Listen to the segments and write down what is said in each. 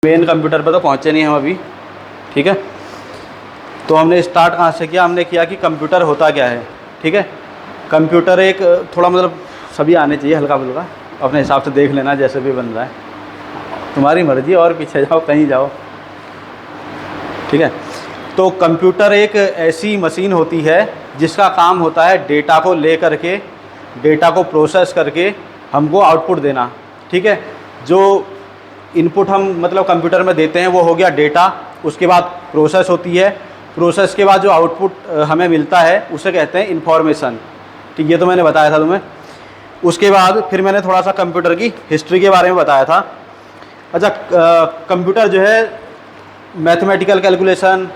Main computer पर तो पहुँचे नहीं हम अभी, ठीक है। तो हमने स्टार्ट कहाँ से किया, हमने किया कि कंप्यूटर होता क्या है, ठीक है। कंप्यूटर एक थोड़ा मतलब सभी आने चाहिए, हल्का फुल्का अपने हिसाब से देख लेना जैसे भी बन रहा है, तुम्हारी मर्ज़ी, और पीछे जाओ कहीं जाओ, ठीक है। तो कंप्यूटर एक ऐसी मशीन होती है जिसका काम होता है डेटा को ले करके, डेटा को प्रोसेस करके हमको आउटपुट देना, ठीक है। जो इनपुट हम मतलब कंप्यूटर में देते हैं वो हो गया डेटा, उसके बाद प्रोसेस होती है, प्रोसेस के बाद जो आउटपुट हमें मिलता है उसे कहते हैं इन्फॉर्मेशन, ठीक। ये तो मैंने बताया था तुम्हें। उसके बाद फिर मैंने थोड़ा सा कंप्यूटर की हिस्ट्री के बारे में बताया था। अच्छा, कंप्यूटर जो है मैथमेटिकल कैलकुलेशन,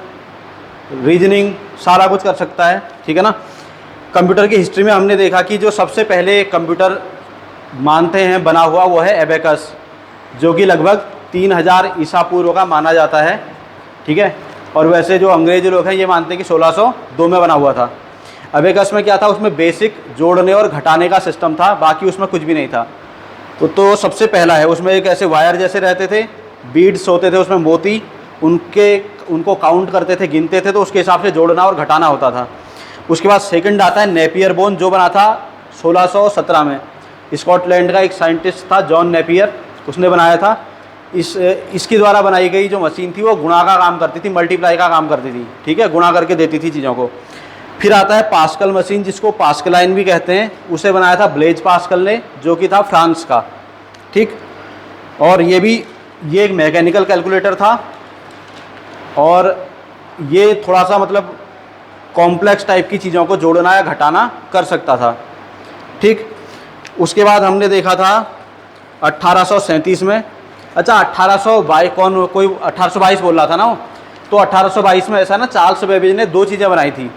रीजनिंग सारा कुछ कर सकता है, ठीक है ना। कंप्यूटर की हिस्ट्री में हमने देखा कि जो सबसे पहले कंप्यूटर मानते हैं बना हुआ वो है एबेकस, जो कि लगभग 3000 ईसा पूर्व का माना जाता है, ठीक है। और वैसे जो अंग्रेज लोग हैं ये मानते हैं कि 1602 में बना हुआ था। एबेकस में क्या था, उसमें बेसिक जोड़ने और घटाने का सिस्टम था, बाकी उसमें कुछ भी नहीं था। तो सबसे पहला है, उसमें एक ऐसे वायर जैसे रहते थे, बीड्स होते थे उसमें मोती, उनको काउंट करते थे, गिनते थे, तो उसके हिसाब से जोड़ना और घटाना होता था। उसके बाद सेकंड आता है नेपियर बोन, जो बना था 1617 में। स्कॉटलैंड का एक साइंटिस्ट था जॉन नेपियर, उसने बनाया था। इसके द्वारा बनाई गई जो मशीन थी वो गुणा का काम करती थी, मल्टीप्लाई का काम करती थी, ठीक है, गुणा करके देती थी चीज़ों को। फिर आता है पास्कल मशीन, जिसको पास्कलाइन भी कहते हैं, उसे बनाया था ब्लेज पास्कल ने, जो कि था फ्रांस का, ठीक। और ये एक मैकेनिकल कैलकुलेटर था, और ये थोड़ा सा मतलब कॉम्प्लेक्स टाइप की चीज़ों को जोड़ना या घटाना कर सकता था, ठीक। उसके बाद हमने देखा था 1837 में। अच्छा, 1822 बोल रहा था ना वो, तो 1822 में ऐसा ना, चार्ल्स बेबेज ने दो चीज़ें बनाई थी।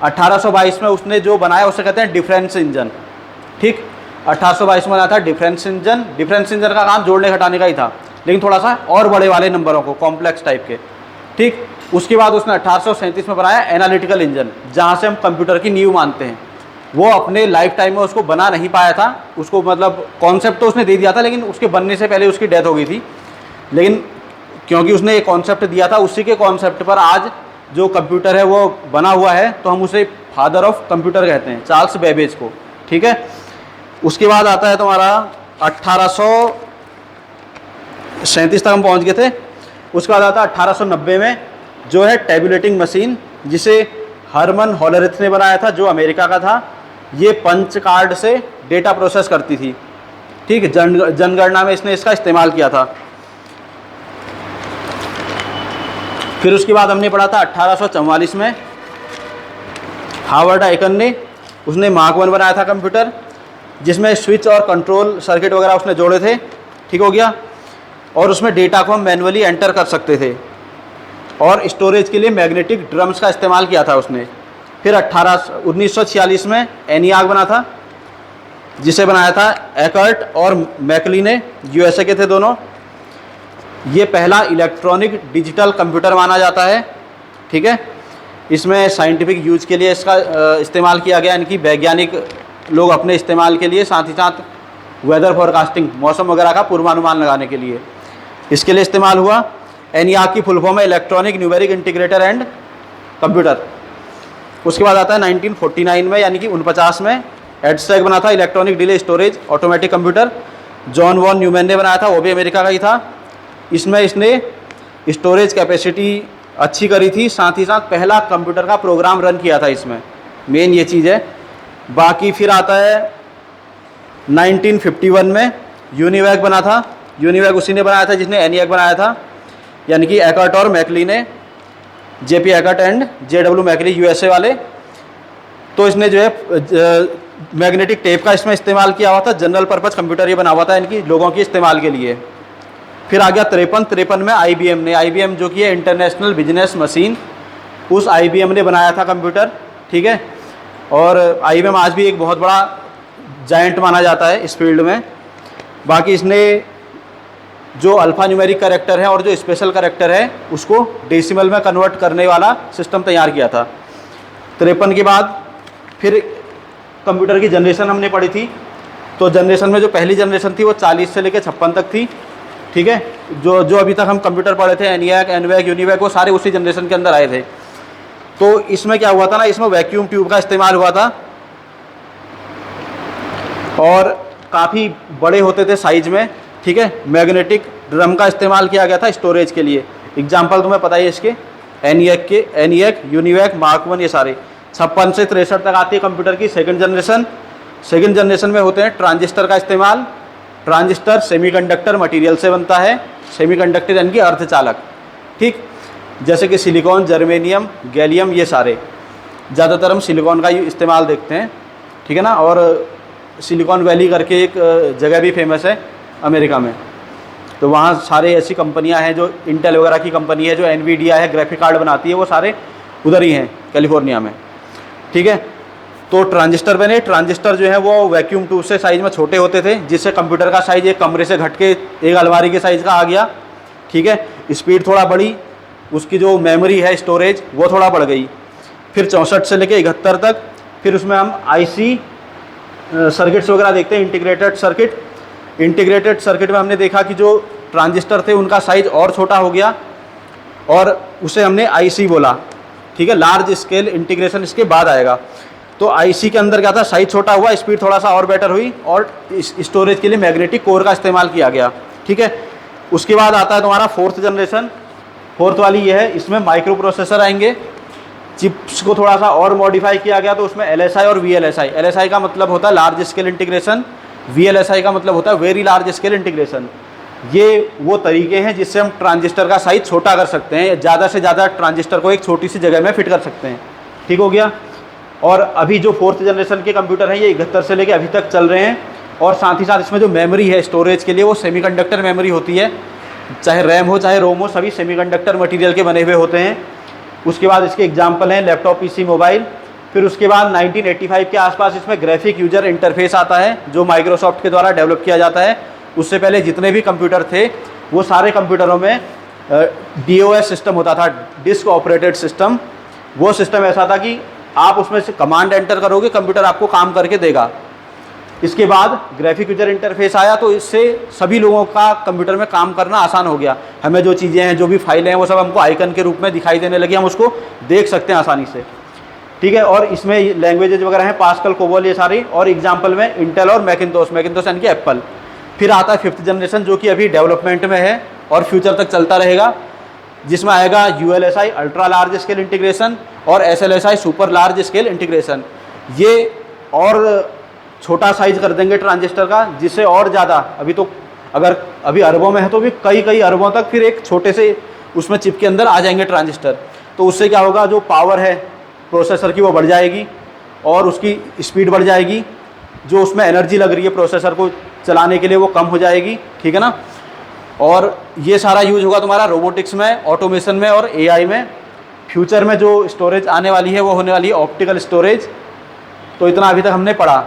1822 में उसने जो बनाया उसे कहते हैं डिफरेंस इंजन, ठीक। 1822 में बनाया था डिफरेंस इंजन। डिफरेंस इंजन का काम जोड़ने घटाने का ही था, लेकिन थोड़ा सा और बड़े वाले नंबरों को, कॉम्प्लेक्स टाइप के, ठीक। उसके बाद उसने 1837 में बनाया एनालिटिकल इंजन, जहाँ से हम कंप्यूटर की नींव मानते हैं। वो अपने लाइफ टाइम में उसको बना नहीं पाया था, उसको मतलब कॉन्सेप्ट तो उसने दे दिया था, लेकिन उसके बनने से पहले उसकी डेथ हो गई थी। लेकिन क्योंकि उसने एक कॉन्सेप्ट दिया था, उसी के कॉन्सेप्ट पर आज जो कंप्यूटर है वो बना हुआ है, तो हम उसे फादर ऑफ कंप्यूटर कहते हैं, चार्ल्स बेबेज को, ठीक है। उसके बाद आता है तुम्हारा 1837 तक हम पहुँच गए थे। उसके बाद आता है 1890 में, जो है टेबुलेटिंग मशीन, जिसे हरमन हॉलरिथ ने बनाया था, जो अमेरिका का था। ये पंच कार्ड से डेटा प्रोसेस करती थी, ठीक है। जनगणना में इसने इसका इस्तेमाल किया था। फिर उसके बाद हमने पढ़ा था 1844 में हार्वर्ड आइकन ने, उसने मार्क 1 बनाया था कंप्यूटर, जिसमें स्विच और कंट्रोल सर्किट वगैरह उसने जोड़े थे, ठीक हो गया। और उसमें डेटा को हम मैन्युअली एंटर कर सकते थे, और स्टोरेज के लिए मैग्नेटिक ड्रम्स का इस्तेमाल किया था उसने। फिर 1946 में एनियाक बना था, जिसे बनाया था एकर्ट और मैकली ने, यूएसए के थे दोनों। ये पहला इलेक्ट्रॉनिक डिजिटल कंप्यूटर माना जाता है, ठीक है। इसमें साइंटिफिक यूज के लिए इसका इस्तेमाल किया गया, यानी कि वैज्ञानिक लोग अपने इस्तेमाल के लिए, साथ ही साथ वेदर फोरकास्टिंग, मौसम वगैरह का पूर्वानुमान लगाने के लिए इसके लिए इस्तेमाल हुआ। एनियाक की फुल फॉर्म है electronic numeric integrator and computer. उसके बाद आता है 1949 में, यानी कि 49 में एडस्टैक बना था, electronic delay storage automatic computer, John von Neumann ने बनाया था, वो भी अमेरिका का ही था। इसमें इसने स्टोरेज कैपेसिटी अच्छी करी थी, साथ ही साथ पहला कंप्यूटर का प्रोग्राम रन किया था इसमें, मेन ये चीज़ है। बाकी फिर आता है 1951 में यूनिवैक बना था। यूनिवैक उसी ने बनाया था जिसने एनियाक बनाया था, यानी कि एकर्ट और मैकली ने, JP Eckert and JW Mauchly, USA वाले। तो इसने जो है मैग्नेटिक टेप का इसमें इस्तेमाल किया हुआ था, जनरल पर्पज़ कंप्यूटर ये बना हुआ था इनकी लोगों के इस्तेमाल के लिए। फिर आ गया 53 में आईबीएम ने, आईबीएम जो कि है इंटरनेशनल बिजनेस मशीन, उस आईबीएम ने बनाया था कंप्यूटर, ठीक है। और आईबीएम आज भी एक बहुत बड़ा जायंट माना जाता है इस फील्ड में। बाकी इसने जो अल्फ़ा न्यूमेरिक कैरेक्टर है और जो स्पेशल कैरेक्टर है उसको डेसिमल में कन्वर्ट करने वाला सिस्टम तैयार किया था। 53 के बाद फिर कंप्यूटर की जनरेशन हमने पढ़ी थी। तो जनरेशन में जो पहली जनरेशन थी वो 40 से लेकर 56 तक थी, ठीक है। जो जो अभी तक हम कंप्यूटर पढ़े थे, एनियाक, एनवैक, यूनिवैक, वो सारे उसी जनरेशन के अंदर आए थे। तो इसमें क्या हुआ था ना, इसमें वैक्यूम ट्यूब का इस्तेमाल हुआ था और काफ़ी बड़े होते थे साइज में, ठीक है। मैग्नेटिक ड्रम का इस्तेमाल किया गया था स्टोरेज के लिए। एग्जाम्पल तुम्हें पता ही है इसके, एनियाक के, एनियाक, यूनिवैक, मार्क 1, ये सारे 56 से 63 तक आती है कंप्यूटर की सेकंड जनरेशन। सेकंड जनरेशन में होते हैं ट्रांजिस्टर का इस्तेमाल। ट्रांजिस्टर सेमीकंडक्टर मटेरियल से बनता है, सेमीकंडक्टर यानी कि अर्धचालक, ठीक। जैसे कि सिलिकॉन, जर्मेनियम, गैलियम, ये सारे ज़्यादातर हम सिलिकॉन का ही इस्तेमाल देखते हैं, ठीक है ना। और सिलिकॉन वैली करके एक जगह भी फेमस है अमेरिका में, तो वहाँ सारे ऐसी कंपनियाँ हैं, जो इंटेल वगैरह की कंपनी है, जो एनवीडिया है ग्राफिक कार्ड बनाती है, वो सारे उधर ही हैं कैलिफोर्निया में, ठीक है। तो ट्रांजिस्टर बने। ट्रांजिस्टर जो है वो वैक्यूम ट्यूब से साइज़ में छोटे होते थे, जिससे कंप्यूटर का साइज़ एक कमरे से घट के एक अलमारी के साइज़ का आ गया, ठीक है। स्पीड थोड़ा बढ़ी, उसकी जो मेमोरी है स्टोरेज वो थोड़ा बढ़ गई। फिर 64 से लेके 71 तक, फिर उसमें हम आईसी सर्किट्स वगैरह देखते हैं, इंटीग्रेटेड सर्किट। इंटीग्रेटेड सर्किट में हमने देखा कि जो ट्रांजिस्टर थे उनका साइज़ और छोटा हो गया और उसे हमने आईसी बोला, ठीक है। लार्ज स्केल इंटीग्रेशन इसके बाद आएगा। तो आईसी के अंदर क्या था, साइज छोटा हुआ, स्पीड थोड़ा सा और बेटर हुई और स्टोरेज के लिए मैग्नेटिक कोर का इस्तेमाल किया गया, ठीक है। उसके बाद आता है तुम्हारा फोर्थ जनरेशन। फोर्थ वाली ये है, इसमें माइक्रो प्रोसेसर आएंगे। चिप्स को थोड़ा सा और मॉडिफाई किया गया, तो उसमें एलएसआई और वीएलएसआई। एलएसआई का मतलब होता है लार्ज स्केल इंटीग्रेशन, वीएलएसआई का मतलब होता है वेरी लार्ज स्केल इंटीग्रेशन। ये वो तरीके हैं जिससे हम ट्रांजिस्टर का साइज छोटा कर सकते हैं, ज़्यादा से ज़्यादा ट्रांजिस्टर को एक छोटी सी जगह में फिट कर सकते हैं, ठीक हो गया। और अभी जो फोर्थ जनरेशन के कंप्यूटर हैं ये 71 से लेके अभी तक चल रहे हैं। और साथ ही साथ इसमें जो मेमोरी है स्टोरेज के लिए, वो सेमीकंडक्टर मेमोरी होती है, चाहे रैम हो चाहे रोम हो, सभी सेमीकंडक्टर मटेरियल के बने हुए होते हैं। उसके बाद इसके एग्जाम्पल हैं लैपटॉप, पीसी, मोबाइल। फिर उसके बाद 1985 के आसपास इसमें ग्राफिक यूजर इंटरफेस आता है, जो माइक्रोसॉफ्ट के द्वारा डेवलप किया जाता है। उससे पहले जितने भी कंप्यूटर थे वो सारे कंप्यूटरों में DOS सिस्टम होता था, डिस्क ऑपरेटेड सिस्टम। वो सिस्टम ऐसा था कि आप उसमें से कमांड एंटर करोगे, कंप्यूटर आपको काम करके देगा। इसके बाद ग्राफिक यूजर इंटरफेस आया, तो इससे सभी लोगों का कंप्यूटर में काम करना आसान हो गया। हमें जो चीज़ें हैं, जो भी फाइलें हैं, वो सब हमको आइकन के रूप में दिखाई देने लगी, हम उसको देख सकते हैं आसानी से, ठीक है। और इसमें लैंग्वेजेज वगैरह हैं, पास्कल, कोबोल, ये सारी। और एग्जाम्पल में इंटेल और मैकिन्टोश, मैकिन्टोश यानी कि एप्पल। फिर आता है फिफ्थ जनरेशन, जो कि अभी डेवलपमेंट में है और फ्यूचर तक चलता रहेगा, जिसमें आएगा ULSI ultra large scale integration और SLSI super large scale integration. ये और छोटा साइज कर देंगे ट्रांजिस्टर का, जिससे और ज़्यादा, अभी तो अगर अभी अरबों में है तो भी कई अरबों तक फिर एक छोटे से उसमें चिप के अंदर आ जाएंगे ट्रांजिस्टर। तो उससे क्या होगा, जो पावर है प्रोसेसर की वो बढ़ जाएगी और उसकी स्पीड बढ़ जाएगी। जो उसमें एनर्जी लग रही है प्रोसेसर को चलाने के लिए वो कम हो जाएगी, ठीक है ना। और ये सारा यूज होगा तुम्हारा रोबोटिक्स में, ऑटोमेशन में और AI में। फ्यूचर में जो स्टोरेज आने वाली है वो होने वाली है ऑप्टिकल स्टोरेज। तो इतना अभी तक हमने पढ़ा।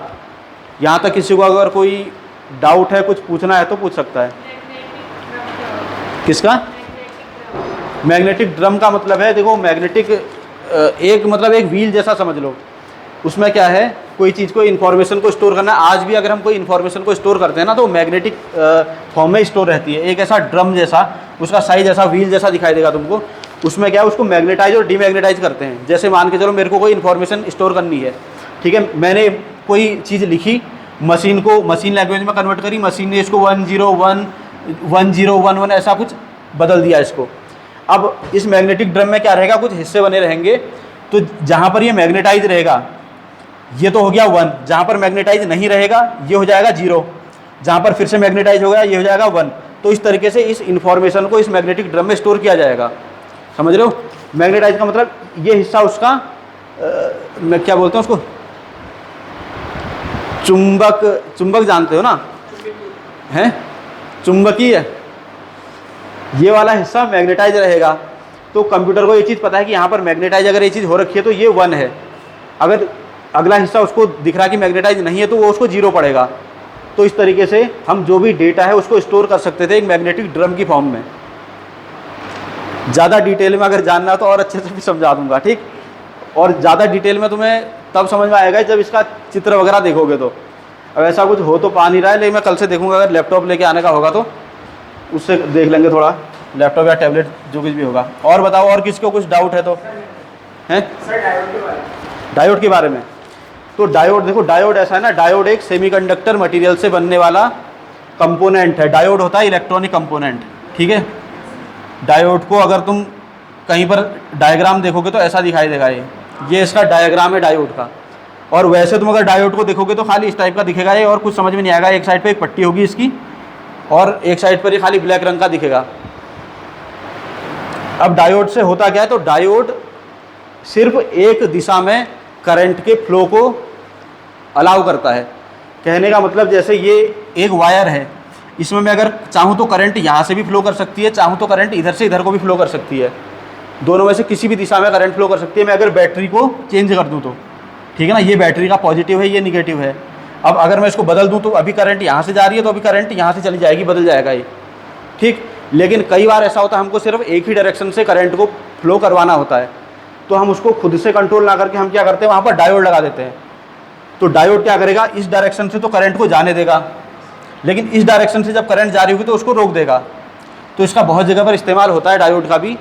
यहाँ तक किसी को अगर कोई डाउट है, कुछ पूछना है तो पूछ सकता है। किसका? मैग्नेटिक ड्रम का मतलब है, देखो मैग्नेटिक एक मतलब एक व्हील जैसा समझ लो। उसमें क्या है, कोई चीज़ को इन्फॉर्मेशन को स्टोर करना है। आज भी अगर हम कोई इन्फॉर्मेशन को स्टोर करते हैं ना, तो मैग्नेटिक फॉर्म में स्टोर रहती है। एक ऐसा ड्रम जैसा, उसका साइज ऐसा व्हील जैसा दिखाई देगा तुमको। उसमें क्या है, उसको मैग्नेटाइज और डीमैग्नेटाइज करते हैं। जैसे मान के चलो मेरे को कोई इन्फॉर्मेशन स्टोर करनी है, ठीक है। मैंने कोई चीज़ लिखी, मशीन को मशीन लैंग्वेज में कन्वर्ट करी, मशीन ने इसको 1011 ऐसा कुछ बदल दिया इसको। अब इस मैग्नेटिक ड्रम में क्या रहेगा, कुछ हिस्से बने रहेंगे। तो जहाँ पर ये मैग्नेटाइज रहेगा ये तो हो गया 1, जहाँ पर मैग्नेटाइज नहीं रहेगा ये हो जाएगा 0, जहाँ पर फिर से मैग्नेटाइज हो गया ये हो जाएगा 1। तो इस तरीके से इस इन्फॉर्मेशन को इस मैग्नेटिक ड्रम में स्टोर किया जाएगा। समझ रहे हो? मैग्नेटाइज का मतलब ये हिस्सा उसका मैं क्या बोलते हैं उसको, चुंबक जानते हो ना, हैं चुंबकीय, ये वाला हिस्सा मैग्नेटाइज रहेगा। तो कंप्यूटर को ये चीज़ पता है कि यहाँ पर मैग्नेटाइज अगर ये चीज़ हो रखी है तो ये 1 है। अगर अगला हिस्सा उसको दिख रहा है कि मैग्नेटाइज नहीं है तो वो उसको 0 पड़ेगा। तो इस तरीके से हम जो भी डेटा है उसको स्टोर कर सकते थे एक मैग्नेटिक ड्रम की फॉर्म में। ज़्यादा डिटेल में अगर जानना तो और अच्छे से भी समझा दूंगा, ठीक। और ज़्यादा डिटेल में तुम्हें तब समझ में आएगा जब इसका चित्र वगैरह देखोगे। तो अब ऐसा कुछ हो तो पा नहीं रहा है, लेकिन मैं कल से देखूंगा, अगर लैपटॉप लेके आने का होगा तो उससे देख लेंगे थोड़ा, लैपटॉप या टैबलेट जो कुछ भी होगा। और बताओ, और किसको कुछ डाउट है तो? हैं डायोड के बारे में? तो डायोड देखो, डायोड ऐसा है ना, डायोड एक सेमीकंडक्टर मटेरियल से बनने वाला कंपोनेंट है। डायोड होता है इलेक्ट्रॉनिक कंपोनेंट, ठीक है। डायोड को अगर तुम कहीं पर डायग्राम देखोगे तो ऐसा दिखाई देगा, ये इसका डायग्राम है डायोड का। और वैसे तुम अगर डायोड को देखोगे तो खाली इस टाइप का दिखेगा ये, और कुछ समझ में नहीं आएगा। एक साइड पे एक पट्टी होगी इसकी, और एक साइड पर ये खाली ब्लैक रंग का दिखेगा। अब डायोड से होता क्या है, तो डायोड सिर्फ एक दिशा में करंट के फ्लो को अलाउ करता है। कहने का मतलब जैसे ये एक वायर है, इसमें मैं अगर चाहूँ तो करंट यहाँ से भी फ्लो कर सकती है, चाहूँ तो करंट इधर से इधर को भी फ्लो कर सकती है। दोनों में से किसी भी दिशा में करंट फ्लो कर सकती है। मैं अगर बैटरी को चेंज कर दूँ तो, ठीक है ना, ये बैटरी का पॉजिटिव है, ये निगेटिव है। अब अगर मैं इसको बदल दूँ तो अभी करंट यहाँ से जा रही है, तो अभी करंट यहाँ से चली जाएगी, बदल जाएगा ये, ठीक। लेकिन कई बार ऐसा होता है हमको सिर्फ एक ही डायरेक्शन से करंट को फ्लो करवाना होता है, तो हम उसको खुद से कंट्रोल ना करके हम क्या करते हैं, वहाँ पर डायोड लगा देते हैं। तो डायोड क्या करेगा, इस डायरेक्शन से तो करंट को जाने देगा, लेकिन इस डायरेक्शन से जब करंट जा रही होगी तो उसको रोक देगा। तो इसका बहुत जगह पर इस्तेमाल होता है डायोड का भी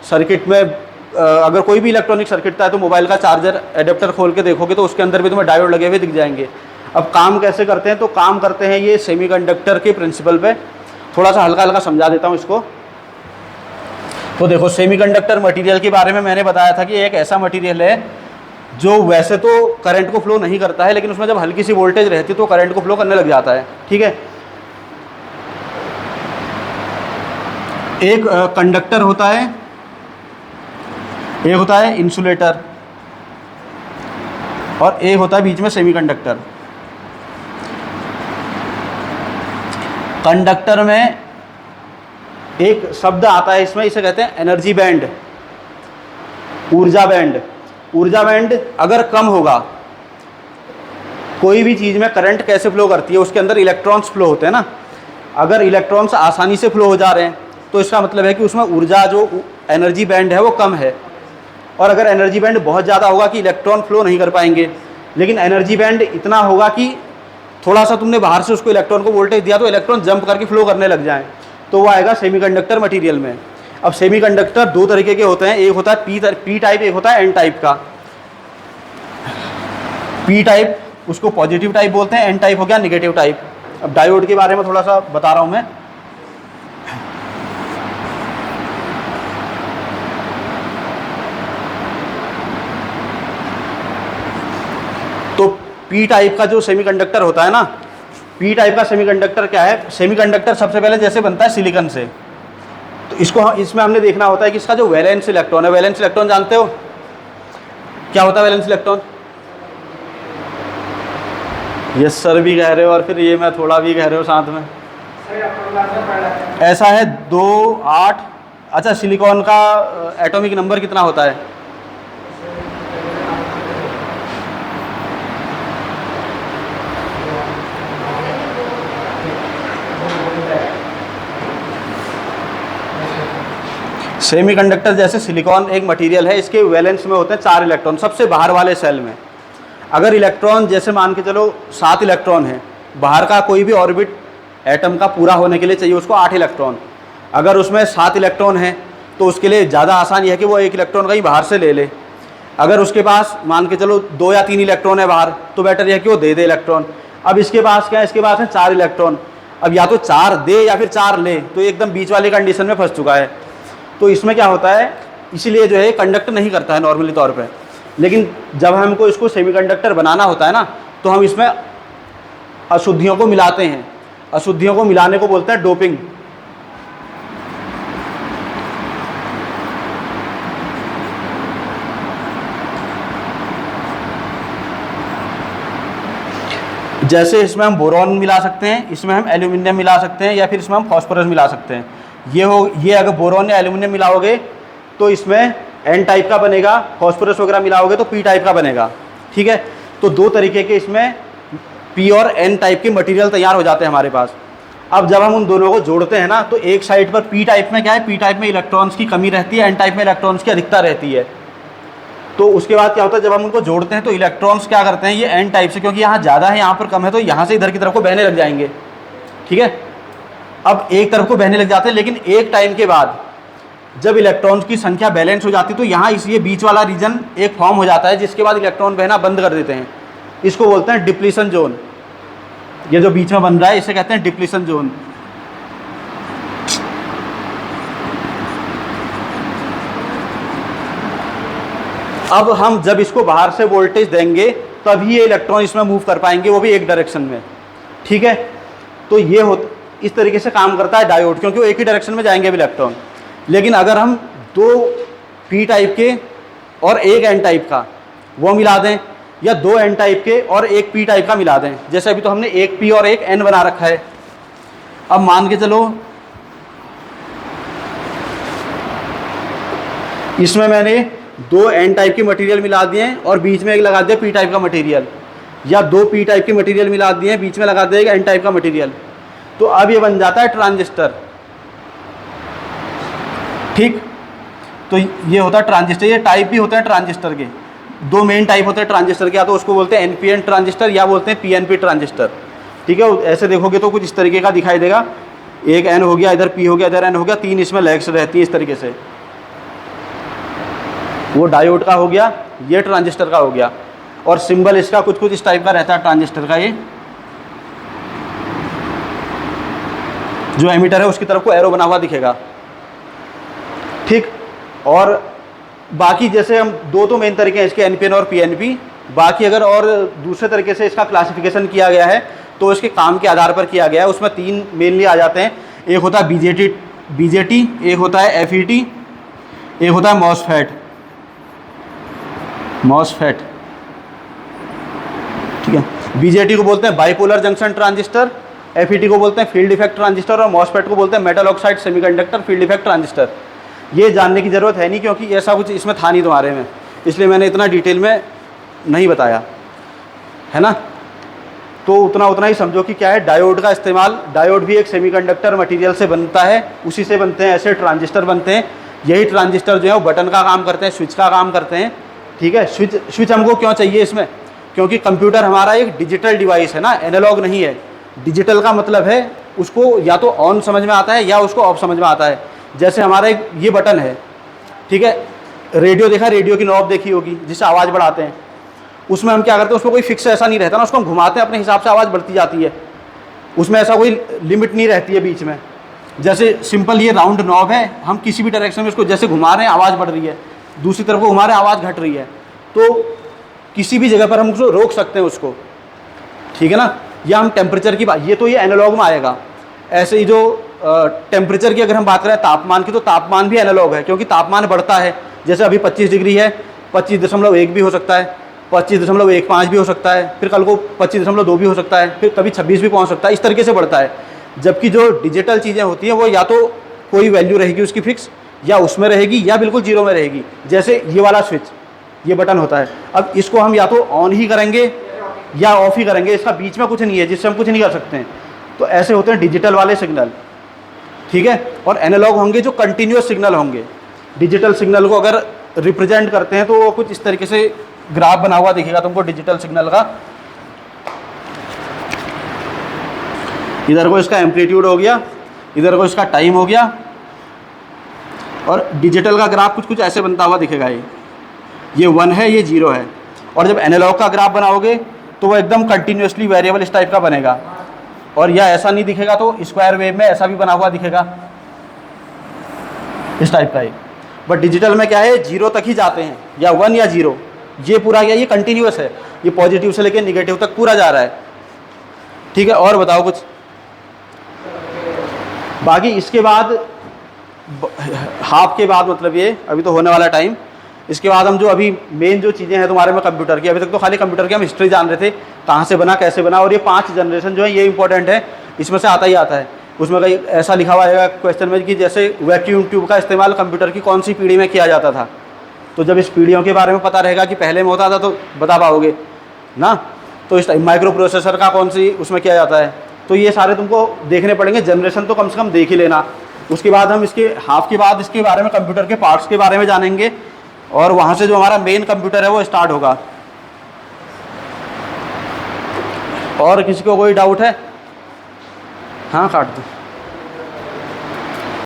सर्किट में। अगर कोई भी इलेक्ट्रॉनिक सर्किट था तो मोबाइल का चार्जर एडेप्टर खोल के देखोगे तो उसके अंदर भी तुम्हें डायोड लगे हुए दिख जाएंगे। अब काम कैसे करते हैं, तो काम करते हैं ये सेमीकंडक्टर के प्रिंसिपल पे। थोड़ा सा हल्का हल्का समझा देता हूँ इसको। तो देखो, सेमीकंडक्टर मटेरियल के बारे में मैंने बताया था कि एक ऐसा मटेरियल है जो वैसे तो करंट को फ्लो नहीं करता है, लेकिन उसमें जब हल्की सी वोल्टेज रहती है तो करंट को फ्लो करने लग जाता है, ठीक है। एक कंडक्टर होता है, एक होता है इंसुलेटर, और एक होता है बीच में सेमीकंडक्टर। कंडक्टर में एक शब्द आता है इसमें, इसे कहते हैं एनर्जी बैंड, ऊर्जा बैंड। ऊर्जा बैंड अगर कम होगा, कोई भी चीज़ में करंट कैसे फ्लो करती है, उसके अंदर इलेक्ट्रॉन्स फ्लो होते हैं ना। अगर इलेक्ट्रॉन्स आसानी से फ्लो हो जा रहे हैं तो इसका मतलब है कि उसमें ऊर्जा जो एनर्जी बैंड है वो कम है। और अगर एनर्जी बैंड बहुत ज़्यादा होगा कि इलेक्ट्रॉन फ्लो नहीं कर पाएंगे, लेकिन एनर्जी बैंड इतना होगा कि थोड़ा सा तुमने बाहर से उसको इलेक्ट्रॉन को वोल्टेज दिया तो इलेक्ट्रॉन जंप करके फ्लो करने लग जाएं, तो वो आएगा सेमीकंडक्टर मटेरियल में। अब सेमीकंडक्टर दो तरीके के होते हैं, एक होता है पी टाइप, एक होता है एन टाइप का। पी टाइप उसको पॉजिटिव टाइप बोलते हैं, एन टाइप हो गया निगेटिव टाइप। अब डायोड के बारे में थोड़ा सा बता रहा हूँ मैं। तो पी टाइप का जो सेमीकंडक्टर होता है ना, पी टाइप का सेमीकंडक्टर क्या है, सेमीकंडक्टर सबसे पहले जैसे बनता है सिलिकॉन से। तो इसको इसमें हमने देखना होता है कि इसका जो वैलेंस इलेक्ट्रॉन है, वैलेंस इलेक्ट्रॉन जानते हो क्या होता है वैलेंस इलेक्ट्रॉन? यस सर भी कह रहे हो और फिर ये मैं थोड़ा भी कह रहे हो साथ में। ऐसा है 2 8। अच्छा, सिलिकॉन का एटॉमिक नंबर कितना होता है? सेमीकंडक्टर जैसे सिलिकॉन एक मटेरियल है, इसके वैलेंस में होते हैं 4 इलेक्ट्रॉन सबसे बाहर वाले सेल में। अगर इलेक्ट्रॉन जैसे मान के चलो 7 इलेक्ट्रॉन है, बाहर का कोई भी ऑर्बिट एटम का पूरा होने के लिए चाहिए उसको 8 इलेक्ट्रॉन। अगर उसमें 7 इलेक्ट्रॉन है तो उसके लिए ज़्यादा आसान है कि वो 1 इलेक्ट्रॉन कहीं बाहर से ले ले। अगर उसके पास मान के चलो 2 या 3 इलेक्ट्रॉन है बाहर, तो बेटर यह है कि वो दे दे इलेक्ट्रॉन। अब इसके पास क्या है, इसके पास है 4 इलेक्ट्रॉन। अब या तो 4 दे या फिर 4 ले, तो एकदम बीच वाली कंडीशन में फंस चुका है। तो इसमें क्या होता है, इसीलिए जो है कंडक्ट नहीं करता है नॉर्मली तौर पे। लेकिन जब हमको इसको सेमीकंडक्टर बनाना होता है ना, तो हम इसमें अशुद्धियों को मिलाते हैं। अशुद्धियों को मिलाने को बोलते हैं डोपिंग। जैसे इसमें हम बोरॉन मिला सकते हैं, इसमें हम एल्यूमिनियम मिला सकते हैं, या फिर इसमें हम फास्फोरस मिला सकते हैं। ये अगर बोरॉन या एल्यूमिनियम मिलाओगे तो इसमें एन टाइप का बनेगा, फास्फोरस वगैरह मिलाओगे तो पी टाइप का बनेगा, ठीक है। तो 2 तरीके के इसमें पी और एन टाइप के मटेरियल तैयार हो जाते हैं हमारे पास। अब जब हम उन दोनों को जोड़ते हैं ना, तो एक साइड पर पी टाइप में क्या है, पी टाइप में इलेक्ट्रॉन्स की कमी रहती है, एन टाइप में इलेक्ट्रॉन्स की अधिकता रहती है। तो उसके बाद क्या होता है, जब हम उनको जोड़ते हैं तो इलेक्ट्रॉन्स क्या करते हैं, ये एन टाइप से, क्योंकि यहाँ ज़्यादा है यहाँ पर कम है, तो यहाँ से इधर की तरफ को बहने लग जाएंगे, ठीक है। अब एक तरफ को बहने लग जाते हैं, लेकिन एक टाइम के बाद जब इलेक्ट्रॉन्स की संख्या बैलेंस हो जाती है तो यहाँ ये बीच वाला रीजन एक फॉर्म हो जाता है, जिसके बाद इलेक्ट्रॉन बहना बंद कर देते हैं। इसको बोलते हैं डिप्लीशन जोन। ये जो बीच में बन रहा है इसे कहते हैं डिप्लीशन जोन। अब हम जब इसको बाहर से वोल्टेज देंगे तभी ये इलेक्ट्रॉन इसमें मूव कर पाएंगे, वो भी एक डायरेक्शन में। ठीक है, तो ये इस तरीके से काम करता है डायोड, क्योंकि वो एक ही डायरेक्शन में जाएंगे अब इलेक्ट्रॉन। लेकिन अगर हम दो पी टाइप के और एक एन टाइप का वो मिला दें, या दो एन टाइप के और एक पी टाइप का मिला दें, जैसे अभी तो हमने एक पी और एक एन बना रखा है। अब मान के चलो इसमें मैंने दो एन टाइप के मटेरियल मिला दिए और बीच में एक लगा दिया पी टाइप का मटेरियल, या दो पी टाइप के मटेरियल मिला दिए बीच में लगा दिया एन टाइप का मटेरियल, तो अब ये बन जाता है ट्रांजिस्टर। ठीक, तो ये होता है ट्रांजिस्टर। ये टाइप भी होते हैं ट्रांजिस्टर के, दो मेन टाइप होते हैं ट्रांजिस्टर के, या तो उसको बोलते हैं एनपीएन ट्रांजिस्टर या बोलते हैं पीएनपी ट्रांजिस्टर। ठीक है, ऐसे देखोगे तो कुछ इस तरीके का दिखाई देगा, एक एन हो गया, इधर पी हो गया, इधर एन हो गया, तीन इसमें लेग्स रहती है इस तरीके से। वो डायोड का हो गया, ये ट्रांजिस्टर का हो गया, और सिंबल इसका कुछ कुछ इस टाइप का रहता है ट्रांजिस्टर का। ये जो एमीटर है उसकी तरफ को एरो बना हुआ दिखेगा। ठीक, और बाकी जैसे हम दो तो मेन तरीके हैं इसके, एनपीएन और पीएनपी। बाकी अगर और दूसरे तरीके से इसका क्लासिफिकेशन किया गया है तो इसके काम के आधार पर किया गया है। उसमें तीन मेनली आ जाते हैं, एक होता है बीजेटी, एक होता है एफईटी, एक होता है मॉसफेट। ठीक है, बीजेटी को बोलते हैं बाइपोलर जंक्शन ट्रांजिस्टर, एफईटी को बोलते हैं फील्ड इफेक्ट ट्रांजिस्टर, और मॉसफेट को बोलते हैं metal oxide semiconductor field effect transistor. ये जानने की ज़रूरत है नहीं, क्योंकि ऐसा कुछ इसमें था नहीं तुम्हारे में, इसलिए मैंने इतना डिटेल में नहीं बताया, है ना। तो उतना ही समझो कि क्या है डायोड का इस्तेमाल। डायोड भी एक सेमीकंडक्टर मटेरियल से बनता है, उसी से बनते हैं ऐसे ट्रांजिस्टर बनते हैं। यही ट्रांजिस्टर जो है वो बटन का काम करते हैं, स्विच का काम करते हैं। ठीक है, स्विच हमको क्यों चाहिए इसमें, क्योंकि कंप्यूटर हमारा एक डिजिटल डिवाइस है ना, एनालॉग नहीं है। डिजिटल का मतलब है उसको या तो ऑन समझ में आता है या उसको ऑफ समझ में आता है। जैसे हमारा एक ये बटन है, ठीक है, रेडियो देखा, रेडियो की नॉब देखी होगी जिससे आवाज़ बढ़ाते हैं। उसमें हम क्या करते हैं, उसमें कोई फिक्स ऐसा नहीं रहता ना, उसको हम घुमाते हैं अपने हिसाब से आवाज़ बढ़ती जाती है, उसमें ऐसा कोई लिमिट नहीं रहती है बीच में। जैसे सिंपल ये राउंड नॉब है, हम किसी भी डायरेक्शन में उसको जैसे घुमा रहे हैं आवाज़ बढ़ रही है, दूसरी तरफ को घुमा रहे हैं आवाज़ घट रही है, तो किसी भी जगह पर हम उसको रोक सकते हैं उसको। ठीक है ना, या हम टेम्परेचर की बात, ये तो ये एनालॉग में आएगा। ऐसे ही जो टेम्परेचर की अगर हम बात करें तापमान की, तो तापमान भी एनालॉग है, क्योंकि तापमान बढ़ता है। जैसे अभी 25 डिग्री है, 25.1 भी हो सकता है, 25.15 भी हो सकता है, फिर कल को 25.2 भी हो सकता है, फिर कभी 26 भी पहुंच सकता है, इस तरीके से बढ़ता है। जबकि जो डिजिटल चीज़ें होती हैं वो या तो कोई वैल्यू रहेगी उसकी फिक्स, या उसमें रहेगी या बिल्कुल जीरो में रहेगी। जैसे ये वाला स्विच, ये बटन होता है, अब इसको हम या तो ऑन ही करेंगे या ऑफ ही करेंगे, इसका बीच में कुछ नहीं है जिससे हम कुछ नहीं कर सकते हैं। तो ऐसे होते हैं डिजिटल वाले सिग्नल। ठीक है, और एनालॉग होंगे जो कंटिन्यूअस सिग्नल होंगे। डिजिटल सिग्नल को अगर रिप्रेजेंट करते हैं तो वो कुछ इस तरीके से ग्राफ बना हुआ दिखेगा तुमको डिजिटल सिग्नल का। इधर को इसका एम्पलीट्यूड हो गया, इधर को इसका टाइम हो गया, और डिजिटल का ग्राफ कुछ कुछ ऐसे बनता हुआ दिखेगा। ये 1 है, ये 0 है। और जब एनालॉग का ग्राफ बनाओगे तो वो एकदम कंटिन्यूसली वेरिएबल इस टाइप का बनेगा, और या ऐसा नहीं दिखेगा तो स्क्वायर वेव में ऐसा भी बना हुआ दिखेगा इस टाइप का ही। बट डिजिटल में क्या है, 0 तक ही जाते हैं, या 1 या 0। ये पूरा क्या, ये कंटिन्यूस है, ये पॉजिटिव से लेकर निगेटिव तक पूरा जा रहा है। ठीक है, और बताओ कुछ। बाकी इसके बाद हाफ के बाद, मतलब ये अभी तो होने वाला टाइम, इसके बाद हम जो अभी मेन जो चीज़ें हैं तुम्हारे में कंप्यूटर की, अभी तक तो खाली कंप्यूटर की हम हिस्ट्री जान रहे थे, कहाँ से बना कैसे बना, और ये 5 जनरेशन जो है ये इंपॉर्टेंट है, इसमें से आता ही आता है। उसमें कहीं ऐसा लिखा हुआ है क्वेश्चन में कि जैसे वैक्यूम ट्यूब का इस्तेमाल कंप्यूटर की कौन सी पीढ़ी में किया जाता था। तो जब इस पीढ़ियों के बारे में पता रहेगा कि पहले में होता था तो बता पाओगे ना। तो इस माइक्रो प्रोसेसर का कौन सी उसमें किया जाता है, तो ये सारे तुमको देखने पड़ेंगे। जनरेशन तो कम से कम देख ही लेना। उसके बाद हम इसके हाफ के बाद इसके बारे में कंप्यूटर के पार्ट्स के बारे में जानेंगे, और वहाँ से जो हमारा मेन कंप्यूटर है वो स्टार्ट होगा। और किसी को कोई डाउट है? हाँ, काट दो।